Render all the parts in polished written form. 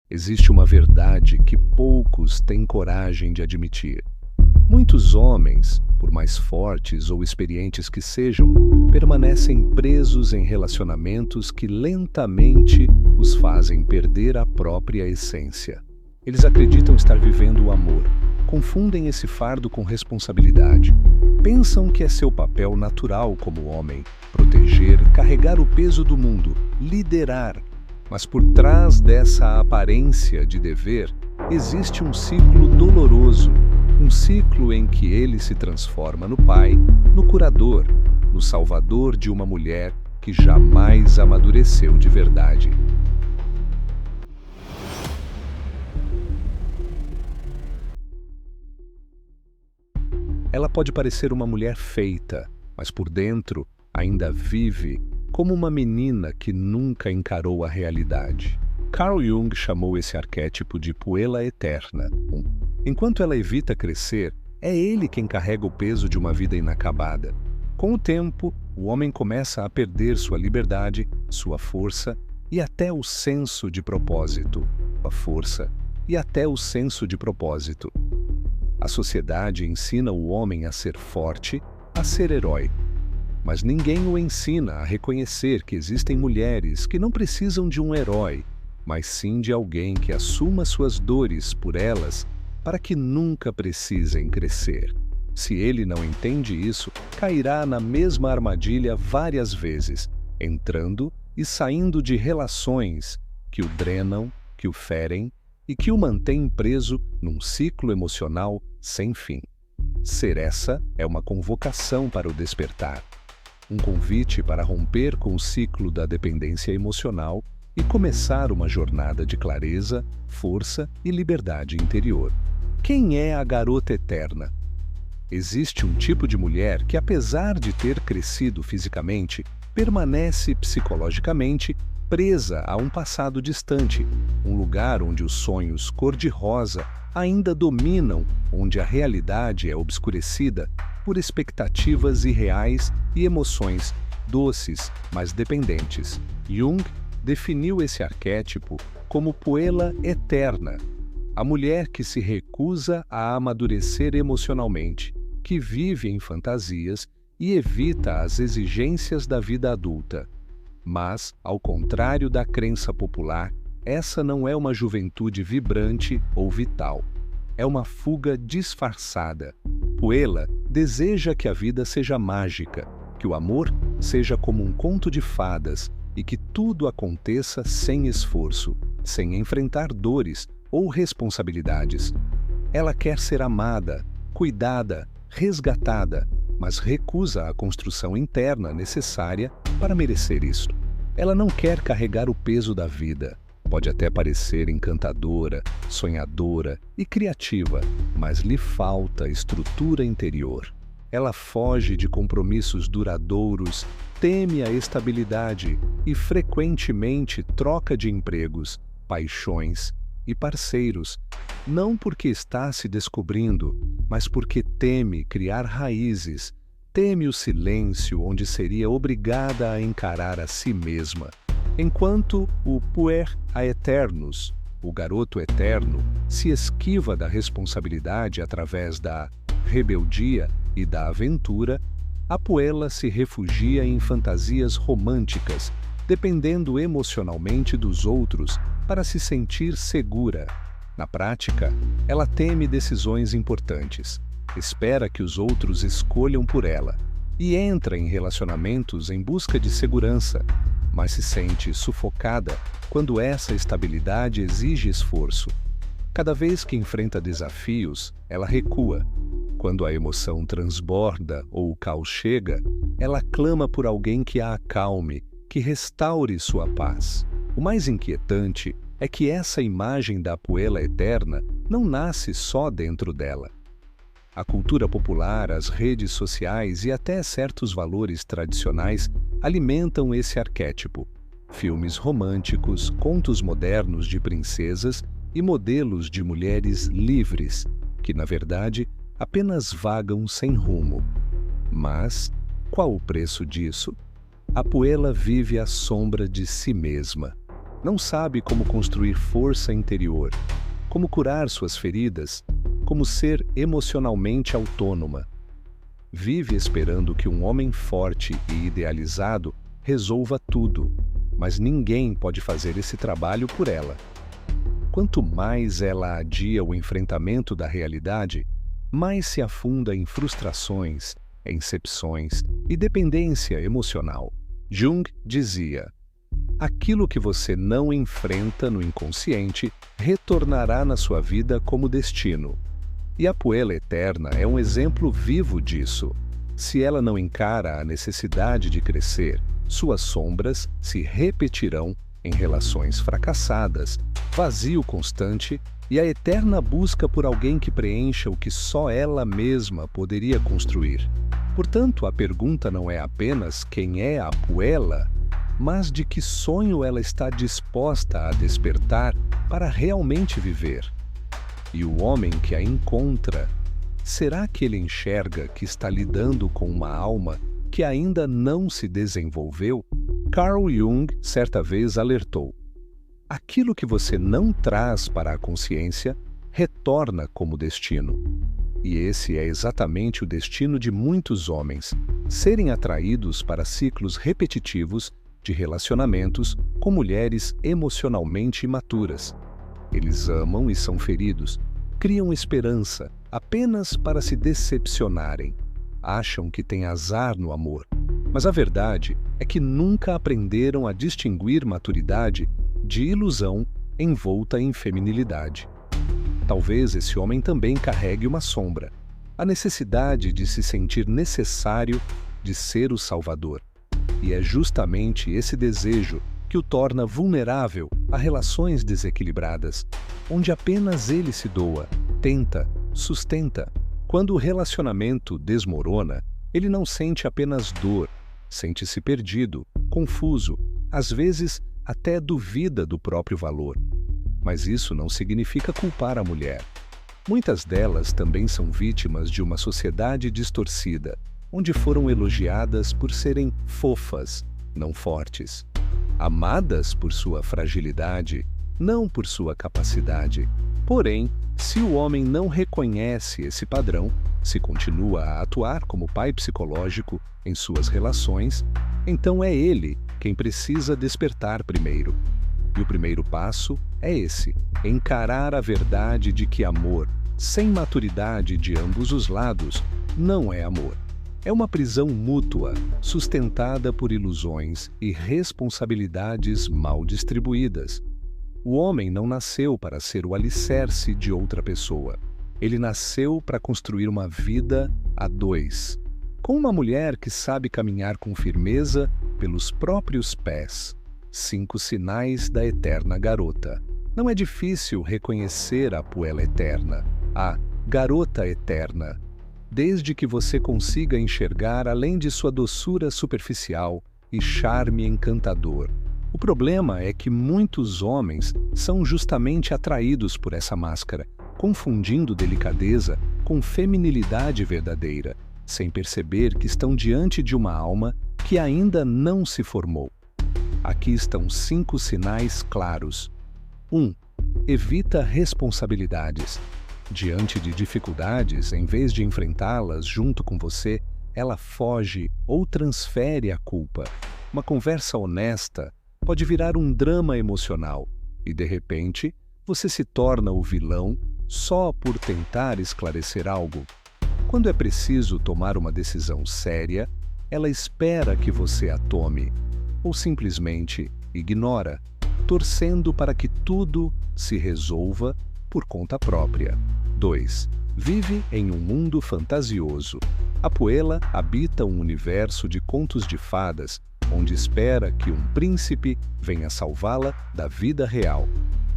existe uma verdade que poucos têm coragem de admitir. Muitos homens, por mais fortes ou experientes que sejam, permanecem presos em relacionamentos que lentamente os fazem perder a própria essência. Eles acreditam estar vivendo o amor, confundem esse fardo com responsabilidade. Pensam que é seu papel natural como homem, proteger, carregar o peso do mundo, liderar. Mas por trás dessa aparência de dever, existe um ciclo doloroso, um ciclo em que ele se transforma no pai, no curador, no salvador de uma mulher que jamais amadureceu de verdade. Ela pode parecer uma mulher feita, mas por dentro ainda vive como uma menina que nunca encarou a realidade. Carl Jung chamou esse arquétipo de puella eterna. Enquanto ela evita crescer, é ele quem carrega o peso de uma vida inacabada. Com o tempo, o homem começa a perder sua liberdade, sua força e até o senso de propósito. A sociedade ensina o homem a ser forte, a ser herói. Mas ninguém o ensina a reconhecer que existem mulheres que não precisam de um herói, mas sim de alguém que assuma suas dores por elas para que nunca precisem crescer. Se ele não entende isso, cairá na mesma armadilha várias vezes, entrando e saindo de relações que o drenam, que o ferem e que o mantêm preso num ciclo emocional sem fim. Ser essa é uma convocação para o despertar, um convite para romper com o ciclo da dependência emocional e começar uma jornada de clareza, força e liberdade interior. Quem é a garota eterna? Existe um tipo de mulher que, apesar de ter crescido fisicamente, permanece psicologicamente presa a um passado distante, um lugar onde os sonhos cor-de-rosa ainda dominam, onde a realidade é obscurecida por expectativas irreais e emoções doces, mas dependentes. Jung definiu esse arquétipo como puella eterna, a mulher que se recusa a amadurecer emocionalmente, que vive em fantasias e evita as exigências da vida adulta. Mas, ao contrário da crença popular, essa não é uma juventude vibrante ou vital. É uma fuga disfarçada. Puella deseja que a vida seja mágica, que o amor seja como um conto de fadas e que tudo aconteça sem esforço, sem enfrentar dores ou responsabilidades. Ela quer ser amada, cuidada, resgatada, mas recusa a construção interna necessária para merecer isso. Ela não quer carregar o peso da vida. Pode até parecer encantadora, sonhadora e criativa, mas lhe falta estrutura interior. Ela foge de compromissos duradouros, teme a estabilidade e frequentemente troca de empregos, paixões e parceiros, não porque está se descobrindo, mas porque teme criar raízes, teme o silêncio onde seria obrigada a encarar a si mesma. Enquanto o puer aeternus, o garoto eterno, se esquiva da responsabilidade através da rebeldia e da aventura, a puella se refugia em fantasias românticas, dependendo emocionalmente dos outros para se sentir segura. Na prática, ela teme decisões importantes, espera que os outros escolham por ela e entra em relacionamentos em busca de segurança, mas se sente sufocada quando essa estabilidade exige esforço. Cada vez que enfrenta desafios, ela recua. Quando a emoção transborda ou o caos chega, ela clama por alguém que a acalme, que restaure sua paz. O mais inquietante é que essa imagem da puella eterna não nasce só dentro dela. A cultura popular, as redes sociais e até certos valores tradicionais alimentam esse arquétipo. Filmes românticos, contos modernos de princesas e modelos de mulheres livres, que, na verdade, apenas vagam sem rumo. Mas qual o preço disso? A puella vive à sombra de si mesma. Não sabe como construir força interior, como curar suas feridas, como ser emocionalmente autônoma. Vive esperando que um homem forte e idealizado resolva tudo, mas ninguém pode fazer esse trabalho por ela. Quanto mais ela adia o enfrentamento da realidade, mais se afunda em frustrações, excepções e dependência emocional. Jung dizia: aquilo que você não enfrenta no inconsciente retornará na sua vida como destino. E a Puella Eterna é um exemplo vivo disso. Se ela não encara a necessidade de crescer, suas sombras se repetirão em relações fracassadas, vazio constante e a eterna busca por alguém que preencha o que só ela mesma poderia construir. Portanto, a pergunta não é apenas quem é a Puella, mas de que sonho ela está disposta a despertar para realmente viver. E o homem que a encontra, será que ele enxerga que está lidando com uma alma que ainda não se desenvolveu? Carl Jung certa vez alertou: aquilo que você não traz para a consciência retorna como destino. E esse é exatamente o destino de muitos homens, serem atraídos para ciclos repetitivos de relacionamentos com mulheres emocionalmente imaturas. Eles amam e são feridos, criam esperança apenas para se decepcionarem. Acham que têm azar no amor, mas a verdade é que nunca aprenderam a distinguir maturidade de ilusão envolta em feminilidade. Talvez esse homem também carregue uma sombra, a necessidade de se sentir necessário, de ser o salvador. E é justamente esse desejo que o torna vulnerável a relações desequilibradas, onde apenas ele se doa, tenta, sustenta. Quando o relacionamento desmorona, ele não sente apenas dor, sente-se perdido, confuso, às vezes até duvida do próprio valor. Mas isso não significa culpar a mulher. Muitas delas também são vítimas de uma sociedade distorcida, onde foram elogiadas por serem fofas, não fortes. Amadas por sua fragilidade, não por sua capacidade. Porém, se o homem não reconhece esse padrão, se continua a atuar como pai psicológico em suas relações, então é ele quem precisa despertar primeiro. E o primeiro passo é esse: encarar a verdade de que amor, sem maturidade de ambos os lados, não é amor. É uma prisão mútua, sustentada por ilusões e responsabilidades mal distribuídas. O homem não nasceu para ser o alicerce de outra pessoa. Ele nasceu para construir uma vida a dois, com uma mulher que sabe caminhar com firmeza pelos próprios pés. 5 sinais da eterna garota. Não é difícil reconhecer a Puella Eterna, a garota eterna, desde que você consiga enxergar além de sua doçura superficial e charme encantador. O problema é que muitos homens são justamente atraídos por essa máscara, confundindo delicadeza com feminilidade verdadeira, sem perceber que estão diante de uma alma que ainda não se formou. Aqui estão 5 sinais claros. 1. Evita responsabilidades. Diante de dificuldades, em vez de enfrentá-las junto com você, ela foge ou transfere a culpa. Uma conversa honesta pode virar um drama emocional e, de repente, você se torna o vilão só por tentar esclarecer algo. Quando é preciso tomar uma decisão séria, ela espera que você a tome, ou simplesmente ignora, torcendo para que tudo se resolva por conta própria. 2. Vive em um mundo fantasioso. A Puella habita um universo de contos de fadas, onde espera que um príncipe venha salvá-la da vida real.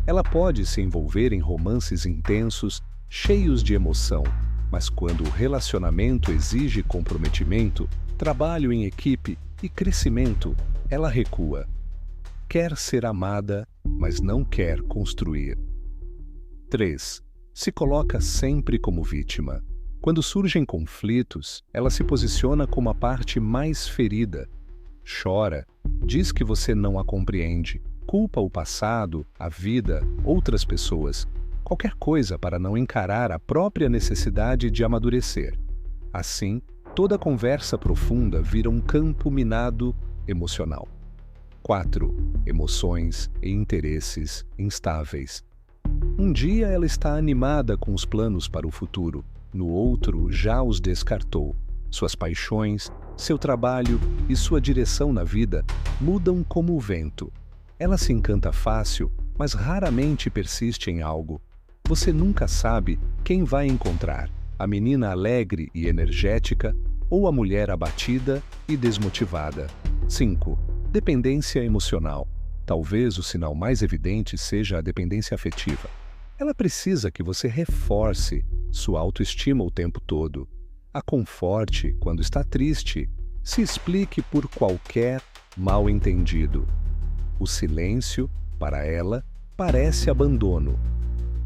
Ela pode se envolver em romances intensos, cheios de emoção, mas quando o relacionamento exige comprometimento, trabalho em equipe e crescimento, ela recua. Quer ser amada, mas não quer construir. 3. Se coloca sempre como vítima. Quando surgem conflitos, ela se posiciona como a parte mais ferida. Chora, diz que você não a compreende, culpa o passado, a vida, outras pessoas, qualquer coisa para não encarar a própria necessidade de amadurecer. Assim, toda conversa profunda vira um campo minado emocional. 4. Emoções e interesses instáveis. Um dia ela está animada com os planos para o futuro, no outro já os descartou. Suas paixões, seu trabalho e sua direção na vida mudam como o vento. Ela se encanta fácil, mas raramente persiste em algo. Você nunca sabe quem vai encontrar, a menina alegre e energética ou a mulher abatida e desmotivada. 5. Dependência emocional. Talvez o sinal mais evidente seja a dependência afetiva. Ela precisa que você reforce sua autoestima o tempo todo. A conforte quando está triste, se explique por qualquer mal-entendido. O silêncio, para ela, parece abandono.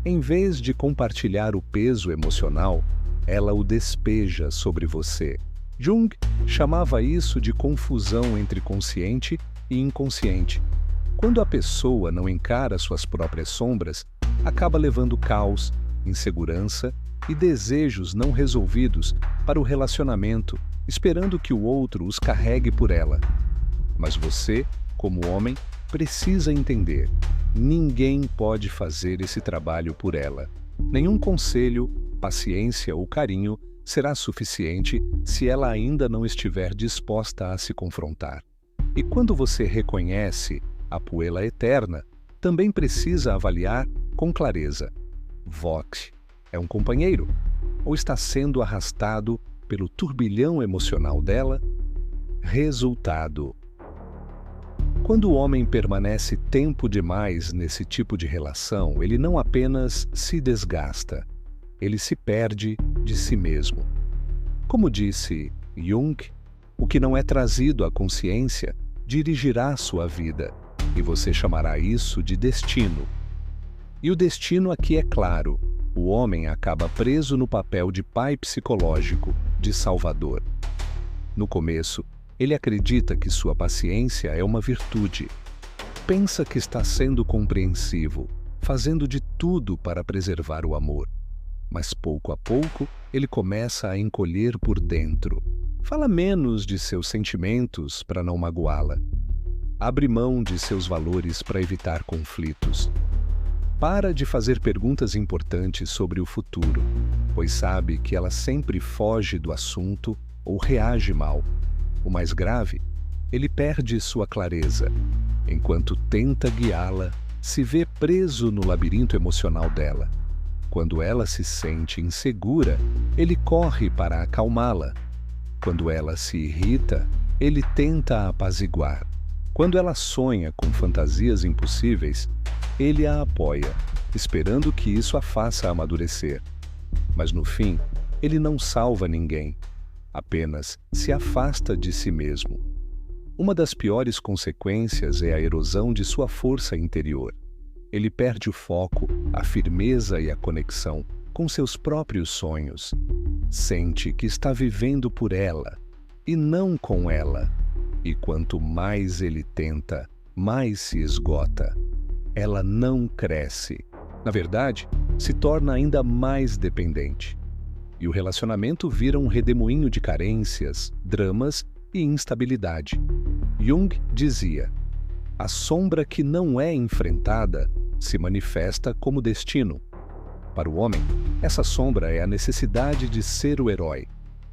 Em vez de compartilhar o peso emocional, ela o despeja sobre você. Jung chamava isso de confusão entre consciente e inconsciente. Quando a pessoa não encara suas próprias sombras, acaba levando caos, insegurança e desejos não resolvidos para o relacionamento, esperando que o outro os carregue por ela. Mas você, como homem, precisa entender: ninguém pode fazer esse trabalho por ela. Nenhum conselho, paciência ou carinho será suficiente se ela ainda não estiver disposta a se confrontar. E quando você reconhece a poeira eterna, também precisa avaliar com clareza: Vox é um companheiro? Ou está sendo arrastado pelo turbilhão emocional dela? Resultado: quando o homem permanece tempo demais nesse tipo de relação, ele não apenas se desgasta, ele se perde de si mesmo. Como disse Jung, o que não é trazido à consciência dirigirá sua vida, e você chamará isso de destino. E o destino aqui é claro: o homem acaba preso no papel de pai psicológico, de salvador. No começo, ele acredita que sua paciência é uma virtude. Pensa que está sendo compreensivo, fazendo de tudo para preservar o amor. Mas pouco a pouco, ele começa a encolher por dentro. Fala menos de seus sentimentos para não magoá-la. Abre mão de seus valores para evitar conflitos. Para de fazer perguntas importantes sobre o futuro, pois sabe que ela sempre foge do assunto ou reage mal. O mais grave, ele perde sua clareza. Enquanto tenta guiá-la, se vê preso no labirinto emocional dela. Quando ela se sente insegura, ele corre para acalmá-la. Quando ela se irrita, ele tenta apaziguar. Quando ela sonha com fantasias impossíveis, ele a apoia, esperando que isso a faça amadurecer. Mas no fim, ele não salva ninguém, apenas se afasta de si mesmo. Uma das piores consequências é a erosão de sua força interior. Ele perde o foco, a firmeza e a conexão com seus próprios sonhos. Sente que está vivendo por ela e não com ela. E quanto mais ele tenta, mais se esgota. Ela não cresce. Na verdade, se torna ainda mais dependente. E o relacionamento vira um redemoinho de carências, dramas e instabilidade. Jung dizia: a sombra que não é enfrentada se manifesta como destino. Para o homem, essa sombra é a necessidade de ser o herói.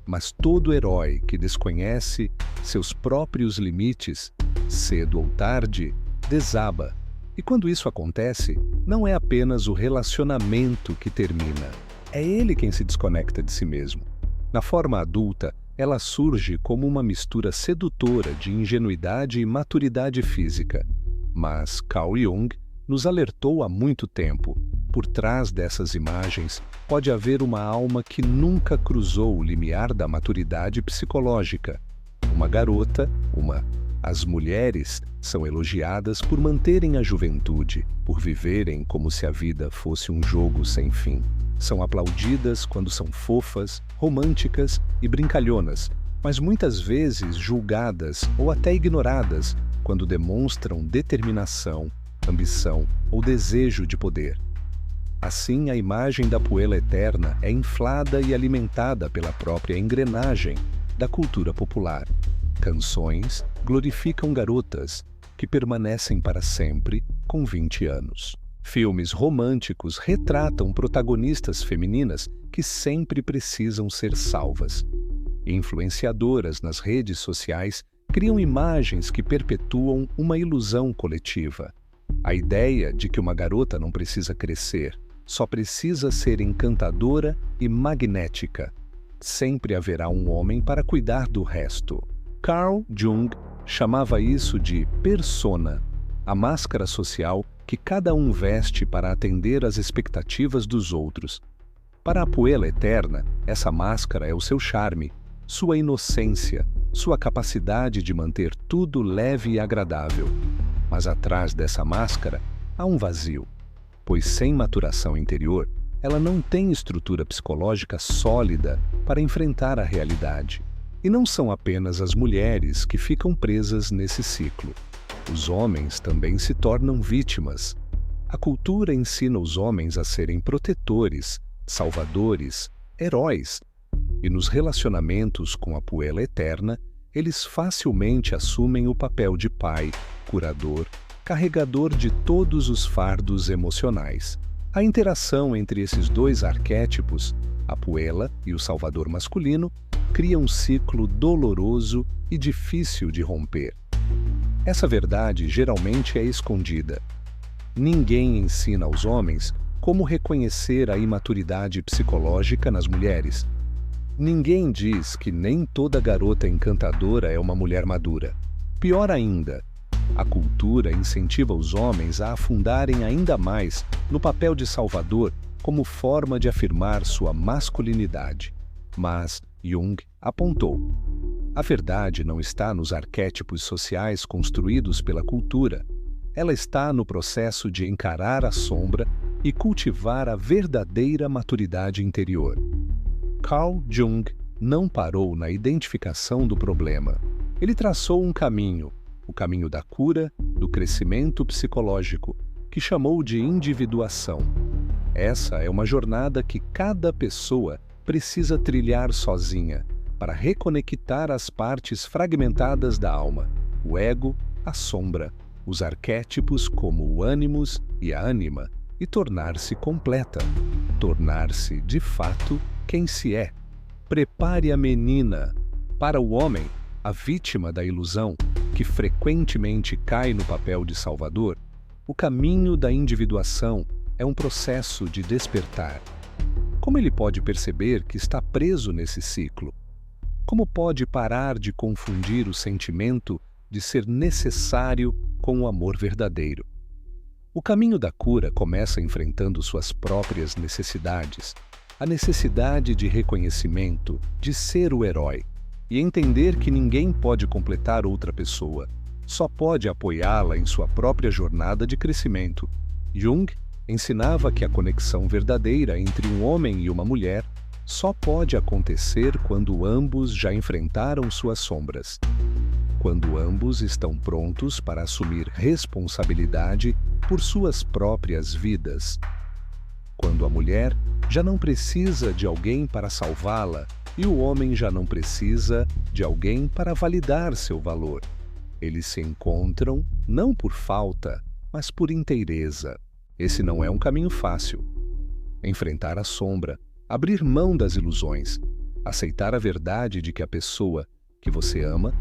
Mas todo herói que desconhece seus próprios limites, cedo ou tarde, desaba. E quando isso acontece, não é apenas o relacionamento que termina. É ele quem se desconecta de si mesmo. Na forma adulta, ela surge como uma mistura sedutora de ingenuidade e maturidade física. Mas Carl Jung nos alertou há muito tempo: por trás dessas imagens pode haver uma alma que nunca cruzou o limiar da maturidade psicológica. Uma garota, As mulheres são elogiadas por manterem a juventude, por viverem como se a vida fosse um jogo sem fim. São aplaudidas quando são fofas, românticas e brincalhonas, mas muitas vezes julgadas ou até ignoradas quando demonstram determinação, ambição ou desejo de poder. Assim, a imagem da Puella eterna é inflada e alimentada pela própria engrenagem da cultura popular. Canções glorificam garotas que permanecem para sempre com 20 anos. Filmes românticos retratam protagonistas femininas que sempre precisam ser salvas. Influenciadoras nas redes sociais criam imagens que perpetuam uma ilusão coletiva. A ideia de que uma garota não precisa crescer, só precisa ser encantadora e magnética. Sempre haverá um homem para cuidar do resto. Carl Jung chamava isso de persona, a máscara social que cada um veste para atender às expectativas dos outros. Para a Puella eterna, essa máscara é o seu charme, sua inocência, sua capacidade de manter tudo leve e agradável. Mas atrás dessa máscara há um vazio, pois sem maturação interior, ela não tem estrutura psicológica sólida para enfrentar a realidade. E não são apenas as mulheres que ficam presas nesse ciclo. Os homens também se tornam vítimas. A cultura ensina os homens a serem protetores, salvadores, heróis. E nos relacionamentos com a Puella eterna, eles facilmente assumem o papel de pai, curador, carregador de todos os fardos emocionais. A interação entre esses dois arquétipos, a Puella e o salvador masculino, cria um ciclo doloroso e difícil de romper. Essa verdade geralmente é escondida. Ninguém ensina aos homens como reconhecer a imaturidade psicológica nas mulheres. Ninguém diz que nem toda garota encantadora é uma mulher madura. Pior ainda, a cultura incentiva os homens a afundarem ainda mais no papel de salvador como forma de afirmar sua masculinidade. Mas Jung apontou: a verdade não está nos arquétipos sociais construídos pela cultura. Ela está no processo de encarar a sombra e cultivar a verdadeira maturidade interior. Carl Jung não parou na identificação do problema. Ele traçou um caminho, o caminho da cura, do crescimento psicológico, que chamou de individuação. Essa é uma jornada que cada pessoa precisa trilhar sozinha para reconectar as partes fragmentadas da alma, o ego, a sombra, os arquétipos como o ânimos e a ânima, e tornar-se completa, tornar-se, de fato, quem se é. Prepare a menina. Para o homem, a vítima da ilusão, que frequentemente cai no papel de salvador, o caminho da individuação é um processo de despertar. Como ele pode perceber que está preso nesse ciclo? Como pode parar de confundir o sentimento de ser necessário com o amor verdadeiro? O caminho da cura começa enfrentando suas próprias necessidades, a necessidade de reconhecimento, de ser o herói, e entender que ninguém pode completar outra pessoa, só pode apoiá-la em sua própria jornada de crescimento. Jung ensinava que a conexão verdadeira entre um homem e uma mulher só pode acontecer quando ambos já enfrentaram suas sombras, quando ambos estão prontos para assumir responsabilidade por suas próprias vidas, quando a mulher já não precisa de alguém para salvá-la e o homem já não precisa de alguém para validar seu valor. Eles se encontram não por falta, mas por inteireza. Esse não é um caminho fácil. Enfrentar a sombra, abrir mão das ilusões, aceitar a verdade de que a pessoa que você ama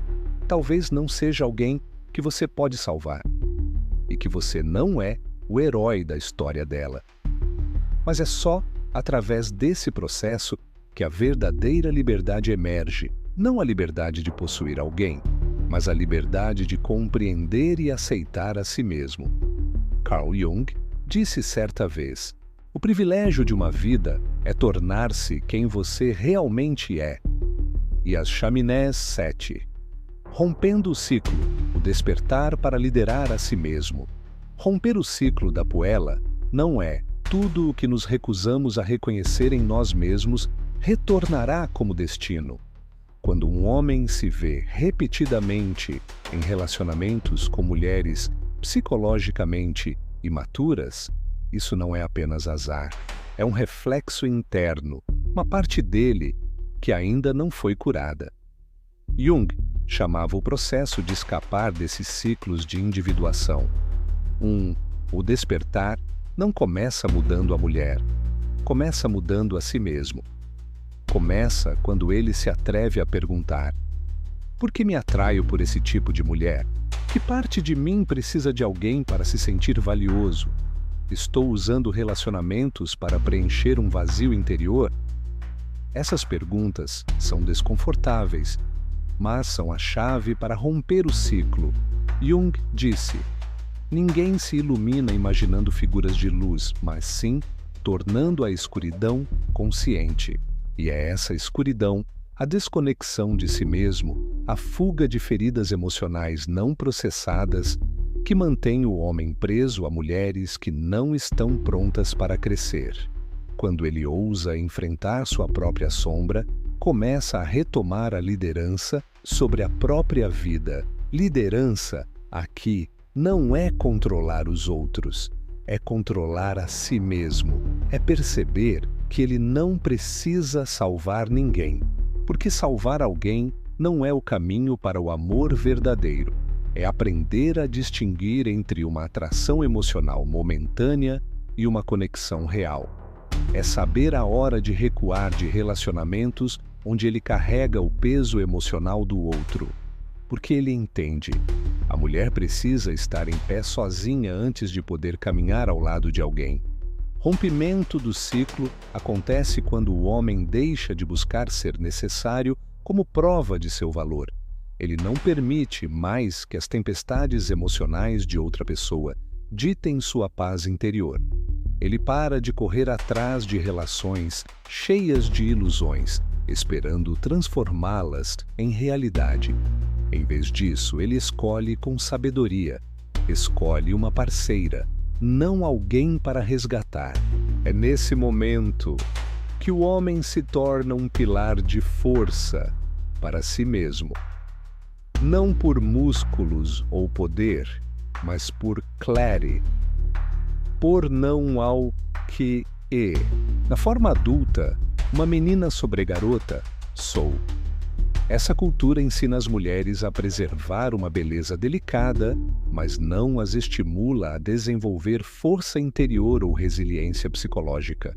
talvez não seja alguém que você pode salvar e que você não é o herói da história dela. Mas é só através desse processo que a verdadeira liberdade emerge, não a liberdade de possuir alguém, mas a liberdade de compreender e aceitar a si mesmo. Carl Jung disse certa vez: o privilégio de uma vida é tornar-se quem você realmente é. E as Chaminés 7. Rompendo o ciclo, o despertar para liderar a si mesmo. Romper o ciclo da Puella não é tudo o que nos recusamos a reconhecer em nós mesmos retornará como destino. Quando um homem se vê repetidamente em relacionamentos com mulheres psicologicamente imaturas, isso não é apenas azar, é um reflexo interno, uma parte dele que ainda não foi curada. Jung chamava o processo de escapar desses ciclos de individuação. O despertar não começa mudando a mulher, começa mudando a si mesmo. Começa quando ele se atreve a perguntar: por que me atraio por esse tipo de mulher? Que parte de mim precisa de alguém para se sentir valioso? Estou usando relacionamentos para preencher um vazio interior? Essas perguntas são desconfortáveis, mas são a chave para romper o ciclo. Jung disse: ninguém se ilumina imaginando figuras de luz, mas sim tornando a escuridão consciente. E é essa escuridão, a desconexão de si mesmo, a fuga de feridas emocionais não processadas, que mantém o homem preso a mulheres que não estão prontas para crescer. Quando ele ousa enfrentar sua própria sombra, começa a retomar a liderança sobre a própria vida. Liderança, aqui, não é controlar os outros, é controlar a si mesmo, é perceber que ele não precisa salvar ninguém, porque salvar alguém não é o caminho para o amor verdadeiro. É aprender a distinguir entre uma atração emocional momentânea e uma conexão real. É saber a hora de recuar de relacionamentos onde ele carrega o peso emocional do outro, porque ele entende: a mulher precisa estar em pé sozinha antes de poder caminhar ao lado de alguém. Rompimento do ciclo acontece quando o homem deixa de buscar ser necessário como prova de seu valor. Ele não permite mais que as tempestades emocionais de outra pessoa ditem sua paz interior. Ele para de correr atrás de relações cheias de ilusões, esperando transformá-las em realidade. Em vez disso, ele escolhe com sabedoria, escolhe uma parceira, não alguém para resgatar. É nesse momento que o homem se torna um pilar de força para si mesmo. Não por músculos ou poder, mas por clarity, por não ao que é. Na forma adulta, uma menina sobre garota, sou. Essa cultura ensina as mulheres a preservar uma beleza delicada, mas não as estimula a desenvolver força interior ou resiliência psicológica.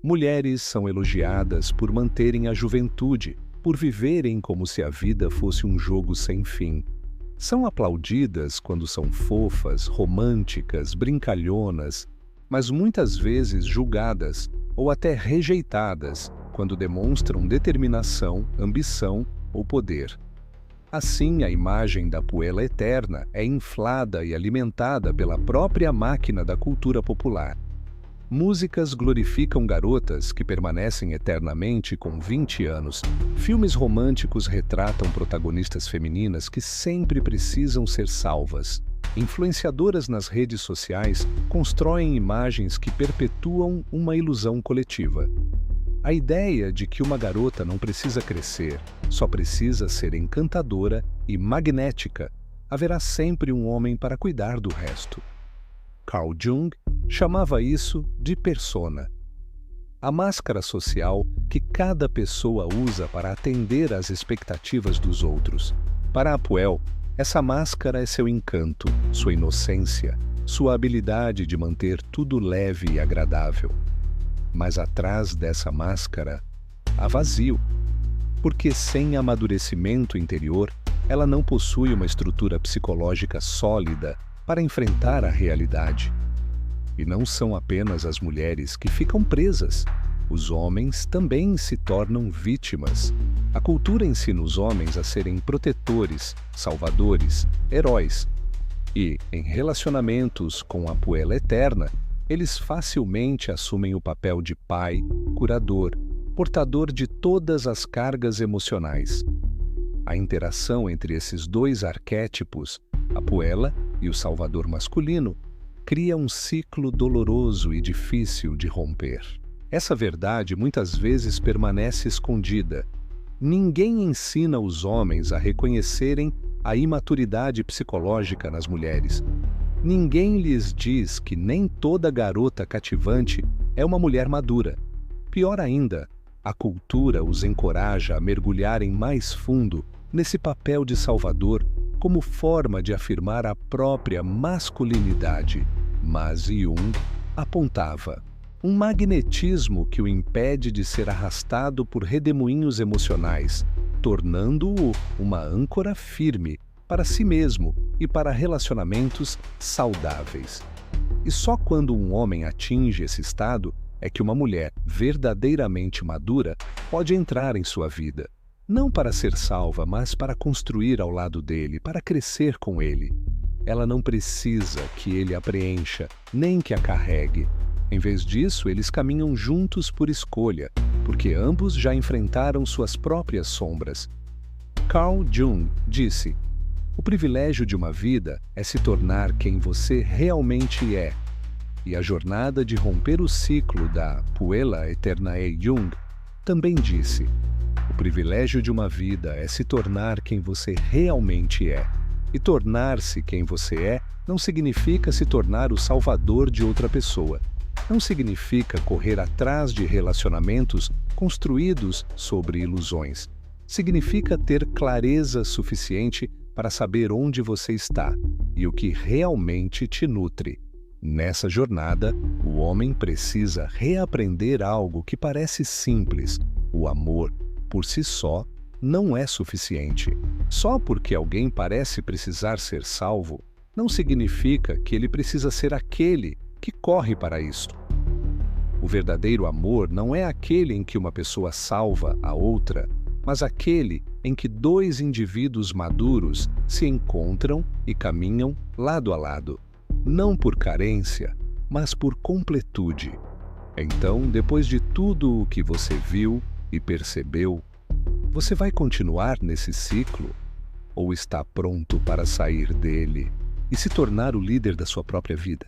Mulheres são elogiadas por manterem a juventude, por viverem como se a vida fosse um jogo sem fim. São aplaudidas quando são fofas, românticas, brincalhonas, mas muitas vezes julgadas ou até rejeitadas quando demonstram determinação, ambição ou poder. Assim, a imagem da Puella eterna é inflada e alimentada pela própria máquina da cultura popular. Músicas glorificam garotas que permanecem eternamente com 20 anos. Filmes românticos retratam protagonistas femininas que sempre precisam ser salvas. Influenciadoras nas redes sociais constroem imagens que perpetuam uma ilusão coletiva. A ideia de que uma garota não precisa crescer, só precisa ser encantadora e magnética, haverá sempre um homem para cuidar do resto. Carl Jung chamava isso de persona. A máscara social que cada pessoa usa para atender às expectativas dos outros. Para a Puella, essa máscara é seu encanto, sua inocência, sua habilidade de manter tudo leve e agradável. Mas atrás dessa máscara há vazio, porque sem amadurecimento interior, ela não possui uma estrutura psicológica sólida para enfrentar a realidade. E não são apenas as mulheres que ficam presas. Os homens também se tornam vítimas. A cultura ensina os homens a serem protetores, salvadores, heróis. E, em relacionamentos com a Puella eterna, eles facilmente assumem o papel de pai, curador, portador de todas as cargas emocionais. A interação entre esses dois arquétipos, a Puella e o salvador masculino, cria um ciclo doloroso e difícil de romper. Essa verdade muitas vezes permanece escondida. Ninguém ensina os homens a reconhecerem a imaturidade psicológica nas mulheres. Ninguém lhes diz que nem toda garota cativante é uma mulher madura. Pior ainda, a cultura os encoraja a mergulharem mais fundo nesse papel de salvador como forma de afirmar a própria masculinidade. Mas Jung apontava um magnetismo que o impede de ser arrastado por redemoinhos emocionais, tornando-o uma âncora firme para si mesmo e para relacionamentos saudáveis. E só quando um homem atinge esse estado é que uma mulher verdadeiramente madura pode entrar em sua vida. Não para ser salva, mas para construir ao lado dele, para crescer com ele. Ela não precisa que ele a preencha, nem que a carregue. Em vez disso, eles caminham juntos por escolha, porque ambos já enfrentaram suas próprias sombras. Carl Jung disse: "O privilégio de uma vida é se tornar quem você realmente é." E a jornada de romper o ciclo da Puella Eternae Jung também disse: "O privilégio de uma vida é se tornar quem você realmente é." E tornar-se quem você é não significa se tornar o salvador de outra pessoa. Não significa correr atrás de relacionamentos construídos sobre ilusões. Significa ter clareza suficiente para saber onde você está e o que realmente te nutre. Nessa jornada, o homem precisa reaprender algo que parece simples: o amor, por si só, não é suficiente. Só porque alguém parece precisar ser salvo, não significa que ele precisa ser aquele que corre para isto. O verdadeiro amor não é aquele em que uma pessoa salva a outra, mas aquele em que dois indivíduos maduros se encontram e caminham lado a lado, não por carência, mas por completude. Então, depois de tudo o que você viu e percebeu, você vai continuar nesse ciclo? Ou está pronto para sair dele e se tornar o líder da sua própria vida?